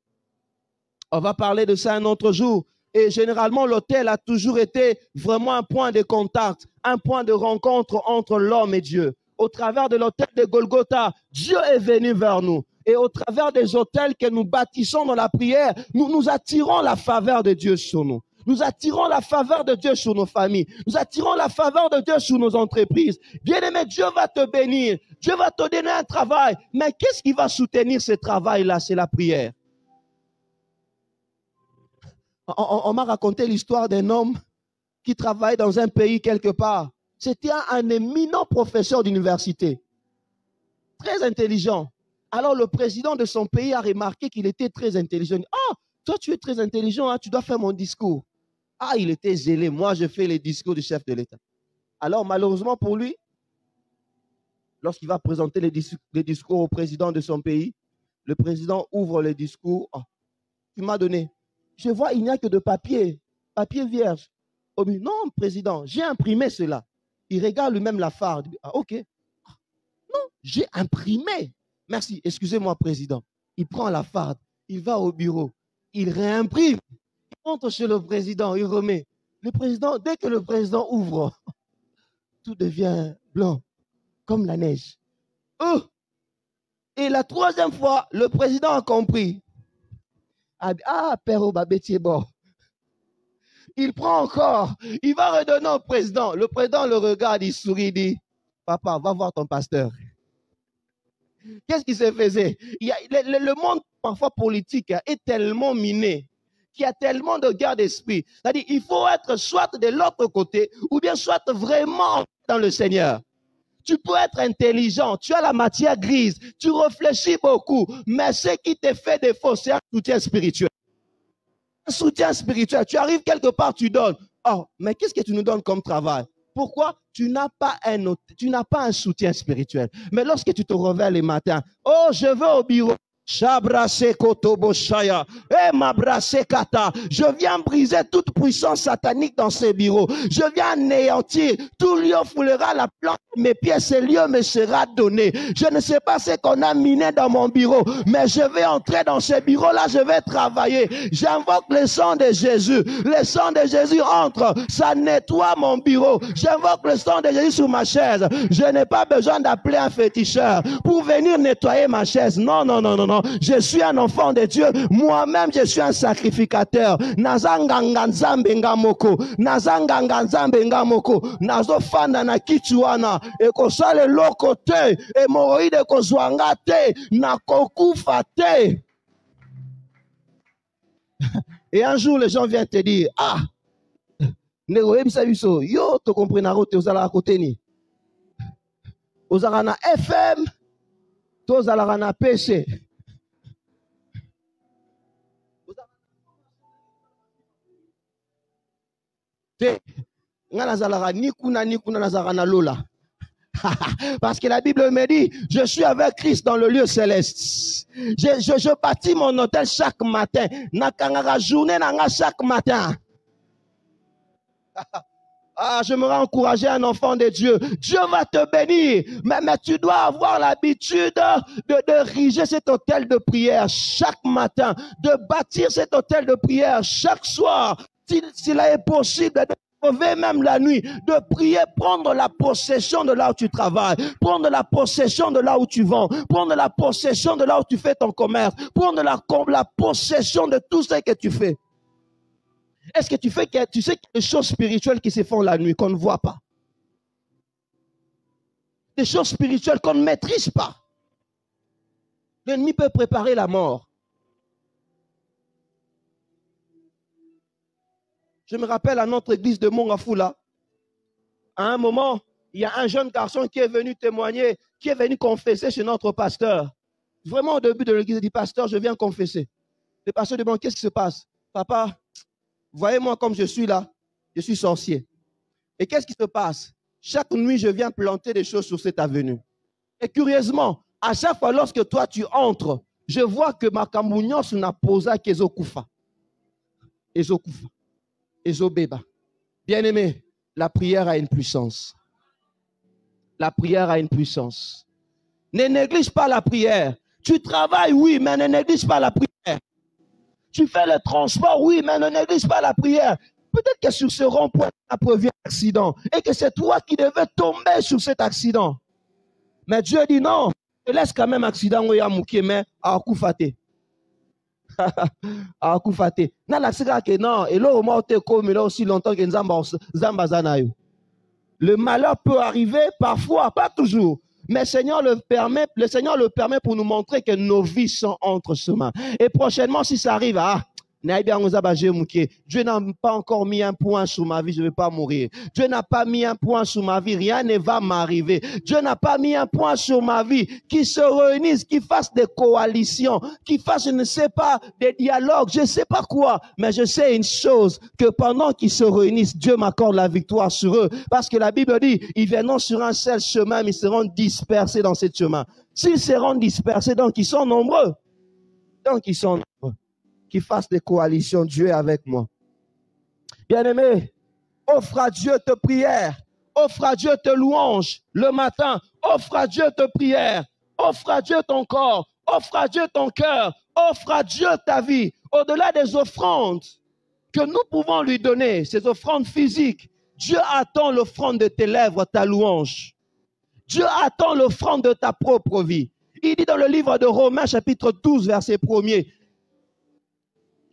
On va parler de ça un autre jour. Et généralement, l'autel a toujours été vraiment un point de contact, un point de rencontre entre l'homme et Dieu. Au travers de l'autel de Golgotha, Dieu est venu vers nous. Et au travers des autels que nous bâtissons dans la prière, nous attirons la faveur de Dieu sur nous. Nous attirons la faveur de Dieu sur nos familles. Nous attirons la faveur de Dieu sur nos entreprises. Bien-aimé, Dieu va te bénir. Dieu va te donner un travail. Mais qu'est-ce qui va soutenir ce travail-là? C'est la prière. On m'a raconté l'histoire d'un homme qui travaille dans un pays quelque part. C'était un éminent professeur d'université. Très intelligent. Alors le président de son pays a remarqué qu'il était très intelligent. Ah, toi tu es très intelligent, hein, tu dois faire mon discours. Ah, il était zélé. Moi, je fais les discours du chef de l'État. Alors, malheureusement pour lui, lorsqu'il va présenter les discours au président de son pays, le président ouvre le discours. Oh, tu m'as donné. Je vois, il n'y a que de papier vierge. Oh, mais non, président, j'ai imprimé cela. Il regarde lui-même la farde. Ah, ok. Non, j'ai imprimé. Merci, excusez-moi, président. Il prend la farde, il va au bureau, il réimprime. Entre chez le président, il remet. Le président, dès que le président ouvre, tout devient blanc, comme la neige. Oh! Et la troisième fois, le président a compris. Ah, Père Obabeti est bon. Il prend encore, il va redonner au président. Le président le regarde, il sourit, il dit, papa, va voir ton pasteur. Qu'est-ce qui se faisait? Le monde, parfois politique, est tellement miné, qu'il y a tellement de guerre d'esprit. C'est-à-dire, il faut être soit de l'autre côté, ou bien soit vraiment dans le Seigneur. Tu peux être intelligent, tu as la matière grise, tu réfléchis beaucoup, mais ce qui te fait défaut, c'est un soutien spirituel. Un soutien spirituel. Tu arrives quelque part, tu donnes. Oh, mais qu'est-ce que tu nous donnes comme travail? Pourquoi? Tu n'as pas un soutien spirituel. Mais lorsque tu te réveilles le matin, oh, je vais au bureau. Je viens briser toute puissance satanique dans ces bureaux. Je viens anéantir tout lieu foulera la plante de mes pieds. Ce lieu me sera donné. Je ne sais pas ce qu'on a miné dans mon bureau, mais je vais entrer dans ce bureau-là. Je vais travailler. J'invoque le sang de Jésus. Le sang de Jésus entre. Ça nettoie mon bureau. J'invoque le sang de Jésus sur ma chaise. Je n'ai pas besoin d'appeler un féticheur pour venir nettoyer ma chaise. Non, non, non, non, non. Je suis un enfant de Dieu. Moi-même, je suis un sacrificateur. Nazanganga nzambe ngamoko. Nazanganga nzambe ngamoko. Nazofanda na kichuana. Ekosale loko te. Hémorroïde kozwanga te. Nakokufa te. Et un jour, les gens viennent te dire, ah, Yo, tu comprends, tu à côté ni. Ozara na FM, tu ozara na PC. Parce que la Bible me dit, je suis avec Christ dans le lieu céleste. Je bâtis mon hôtel chaque matin. Nakangara journée nanga chaque matin. Ah, je me rends encourager un enfant de Dieu. Dieu va te bénir. Mais tu dois avoir l'habitude de riger cet hôtel de prière chaque matin, de bâtir cet hôtel de prière chaque soir. S'il est possible de trouver même la nuit, de prier, prendre la possession de là où tu travailles, prendre la possession de là où tu vends, prendre la possession de là où tu fais ton commerce, prendre la possession de tout ce que tu fais. Est-ce que tu sais qu'il y a des choses spirituelles qui se font la nuit, qu'on ne voit pas? Des choses spirituelles qu'on ne maîtrise pas. L'ennemi peut préparer la mort. Je me rappelle à notre église de Mongafoula, à un moment, il y a un jeune garçon qui est venu témoigner, qui est venu confesser chez notre pasteur. Vraiment au début de l'église, il dit, pasteur, je viens confesser. Le pasteur demande, qu'est-ce qui se passe? Papa, voyez-moi comme je suis là, je suis sorcier. Et qu'est-ce qui se passe? Chaque nuit, je viens planter des choses sur cette avenue. Et curieusement, à chaque fois lorsque toi tu entres, je vois que ma camounion n'a posé qu'Ezokufa. Ezokufa. Ezobeba. Bien-aimé, la prière a une puissance. La prière a une puissance. Ne néglige pas la prière. Tu travailles, oui, mais ne néglige pas la prière. Tu fais le transport, oui, mais ne néglige pas la prière. Peut-être que sur ce rond-point, tu as prévu un accident et que c'est toi qui devais tomber sur cet accident. Mais Dieu dit non, te laisse quand même accident où il y a mouké, mais à Koufate. À Koufate. Non, l'accident que non, et là, au moins, tu es comme là aussi longtemps que Zamba Zanayo. Le malheur peut arriver parfois, pas toujours. Mais le Seigneur le permet pour nous montrer que nos vies sont entre ses mains. Et prochainement, si ça arrive, Dieu n'a pas encore mis un point sur ma vie, je ne vais pas mourir. Dieu n'a pas mis un point sur ma vie, rien ne va m'arriver. Dieu n'a pas mis un point sur ma vie, qui se réunissent, qui fassent des coalitions, qui fassent, je ne sais pas, des dialogues, je ne sais pas quoi. Mais je sais une chose, que pendant qu'ils se réunissent, Dieu m'accorde la victoire sur eux. Parce que la Bible dit, ils viendront sur un seul chemin, mais ils seront dispersés dans ce chemin. S'ils seront dispersés, donc ils sont nombreux. Donc ils sont nombreux. Qui fassent des coalitions, Dieu est avec moi. Bien-aimé, offre à Dieu tes prières, offre à Dieu tes louanges le matin, offre à Dieu tes prières, offre à Dieu ton corps, offre à Dieu ton cœur, offre à Dieu ta vie. Au-delà des offrandes que nous pouvons lui donner, ces offrandes physiques, Dieu attend l'offrande de tes lèvres, ta louange. Dieu attend l'offrande de ta propre vie. Il dit dans le livre de Romains, chapitre 12, verset 1er,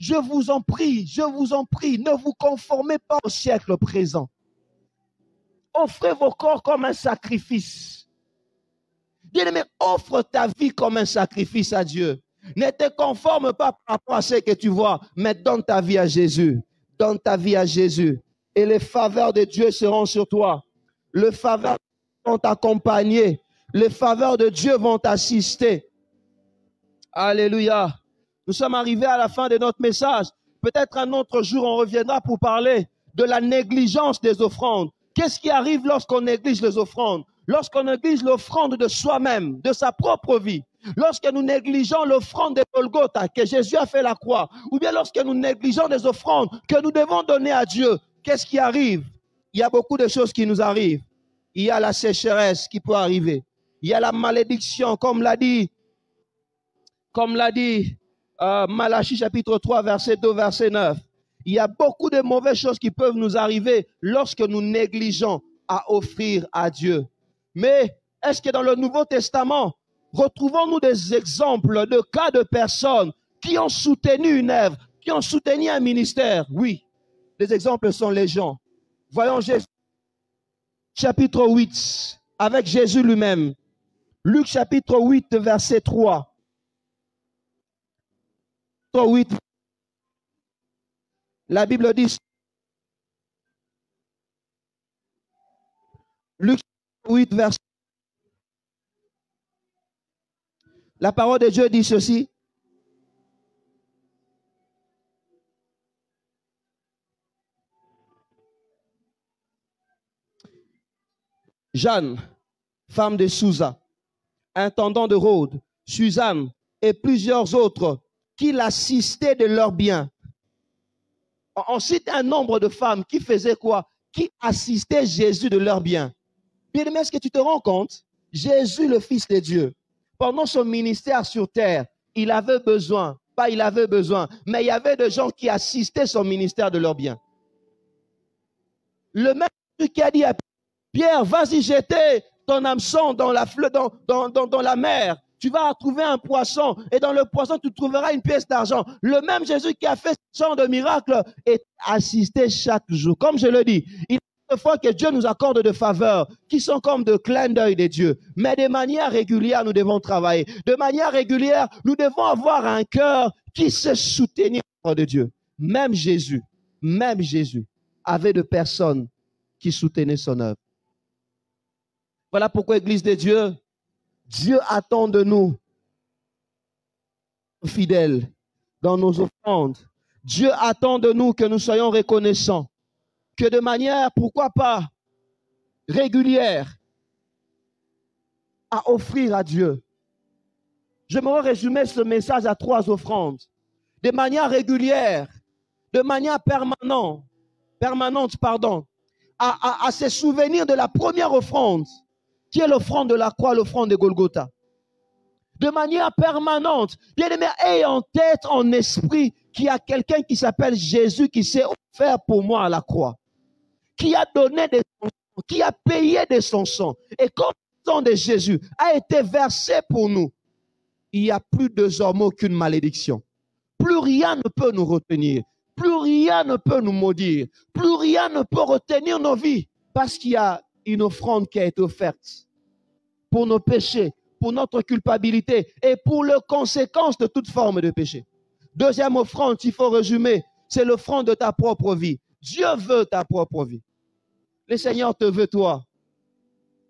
je vous en prie, ne vous conformez pas au siècle présent. Offrez vos corps comme un sacrifice. Bien-aimé, offre ta vie comme un sacrifice à Dieu. Ne te conforme pas par rapport à ce que tu vois, mais donne ta vie à Jésus. Donne ta vie à Jésus. Et les faveurs de Dieu seront sur toi. Les faveurs vont t'accompagner. Les faveurs de Dieu vont t'assister. Alléluia. Nous sommes arrivés à la fin de notre message. Peut-être un autre jour, on reviendra pour parler de la négligence des offrandes. Qu'est-ce qui arrive lorsqu'on néglige les offrandes? Lorsqu'on néglige l'offrande de soi-même, de sa propre vie. Lorsque nous négligeons l'offrande de Golgotha, que Jésus a fait la croix. Ou bien lorsque nous négligeons des offrandes que nous devons donner à Dieu. Qu'est-ce qui arrive? Il y a beaucoup de choses qui nous arrivent. Il y a la sécheresse qui peut arriver. Il y a la malédiction, comme l'a dit Malachie chapitre 3, verset 2, verset 9. Il y a beaucoup de mauvaises choses qui peuvent nous arriver lorsque nous négligeons à offrir à Dieu. Mais est-ce que dans le Nouveau Testament, retrouvons-nous des exemples de cas de personnes qui ont soutenu une œuvre, qui ont soutenu un ministère? Oui, les exemples sont légion. Voyons Jésus, chapitre 8, avec Jésus lui-même. Luc chapitre 8, verset 3. 8. La Bible dit, Luc 8, verset. La parole de Dieu dit ceci. Jeanne, femme de Sousa, intendant de Rhodes, Suzanne et plusieurs autres qui l'assistaient de leurs biens. On cite un nombre de femmes qui faisaient quoi? Qui assistaient Jésus de leurs biens. Bien-aimé, est-ce que tu te rends compte? Jésus, le Fils de Dieu, pendant son ministère sur terre, il avait besoin, pas il avait besoin, mais il y avait des gens qui assistaient son ministère de leurs biens. Le même Jésus qui a dit à Pierre, vas-y jeter ton hameçon dans la mer. Tu vas trouver un poisson et dans le poisson, tu trouveras une pièce d'argent. Le même Jésus qui a fait ce genre de miracle est assisté chaque jour. Comme je le dis, il y a des fois que Dieu nous accorde de faveurs qui sont comme de clins d'œil de Dieu. Mais de manière régulière, nous devons travailler. De manière régulière, nous devons avoir un cœur qui se soutenir de Dieu. Même Jésus avait de personnes qui soutenaient son œuvre. Voilà pourquoi, Église de Dieu, Dieu attend de nous, fidèles, dans nos offrandes. Dieu attend de nous que nous soyons reconnaissants, que de manière, pourquoi pas, régulière, à offrir à Dieu. J'aimerais résumer ce message à 3 offrandes. De manière régulière, de manière permanente, à se souvenir de la première offrande, qui est l'offrande de la croix, l'offrande de Golgotha. De manière permanente, bien aimé, ayez en tête, en esprit, qu'il y a quelqu'un qui s'appelle Jésus qui s'est offert pour moi à la croix, qui a donné de son sang, qui a payé de son sang. Et comme le sang de Jésus a été versé pour nous, il n'y a plus désormais aucune malédiction. Plus rien ne peut nous retenir. Plus rien ne peut nous maudire. Plus rien ne peut retenir nos vies. Parce qu'il y a une offrande qui a été offerte pour nos péchés, pour notre culpabilité et pour les conséquences de toute forme de péché. Deuxième offrande, il faut résumer, c'est l'offrande de ta propre vie. Dieu veut ta propre vie. Le Seigneur te veut toi.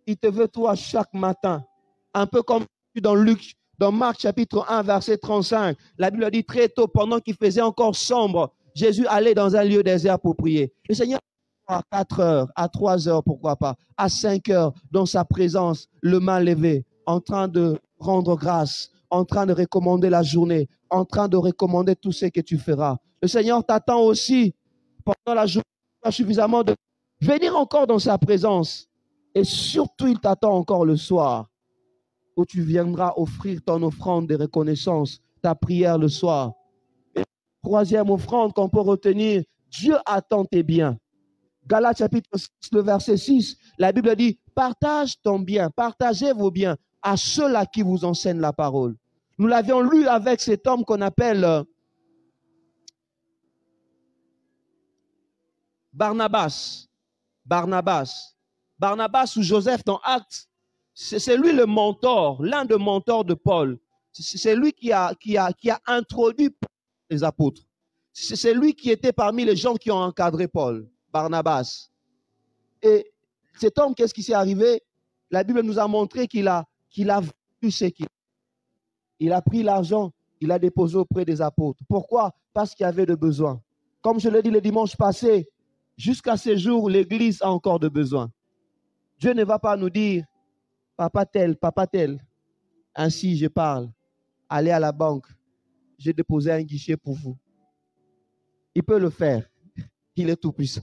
Il te veut toi chaque matin. Un peu comme dans Luc, dans Marc chapitre 1, verset 35. La Bible dit très tôt, pendant qu'il faisait encore sombre, Jésus allait dans un lieu désert pour prier. Le Seigneur, à 4 heures, à 3 heures, pourquoi pas, à 5 heures, dans sa présence, le main levée, en train de rendre grâce, en train de recommander la journée, en train de recommander tout ce que tu feras. Le Seigneur t'attend aussi, pendant la journée, suffisamment de venir encore dans sa présence. Et surtout, il t'attend encore le soir, où tu viendras offrir ton offrande de reconnaissance, ta prière le soir. Et troisième offrande qu'on peut retenir, Dieu attend tes biens. Galates chapitre 6, le verset 6, la Bible dit, partage ton bien, partagez vos biens à ceux-là qui vous enseignent la parole. Nous l'avions lu avec cet homme qu'on appelle Barnabas. Barnabas ou Joseph dans Actes, c'est lui le mentor, l'un des mentors de Paul. C'est lui qui a introduit les apôtres. C'est lui qui était parmi les gens qui ont encadré Paul, Barnabas. Et cet homme, qu'est-ce qui s'est arrivé? La Bible nous a montré qu'il a vu ce qu'il a. Il a pris l'argent, il a déposé auprès des apôtres. Pourquoi? Parce qu'il y avait de besoins. Comme je l'ai dit le dimanche passé, jusqu'à ce jour, l'Église a encore de besoins. Dieu ne va pas nous dire, papa tel, ainsi je parle, allez à la banque, j'ai déposé un guichet pour vous. Il peut le faire, il est tout puissant.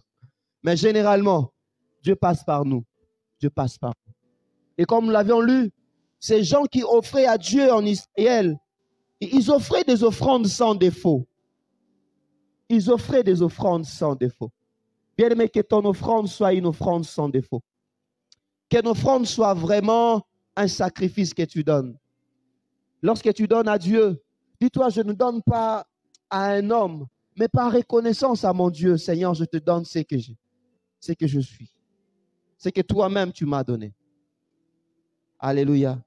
Mais généralement, Dieu passe par nous. Dieu passe par nous. Et comme nous l'avions lu, ces gens qui offraient à Dieu en Israël, ils offraient des offrandes sans défaut. Ils offraient des offrandes sans défaut. Bien aimé, que ton offrande soit une offrande sans défaut. Que ton offrande soit vraiment un sacrifice que tu donnes. Lorsque tu donnes à Dieu, dis-toi, je ne donne pas à un homme, mais par reconnaissance à mon Dieu, Seigneur, je te donne ce que j'ai, ce que je suis, ce que toi-même tu m'as donné. Alléluia.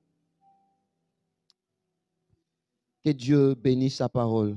Que Dieu bénisse sa parole.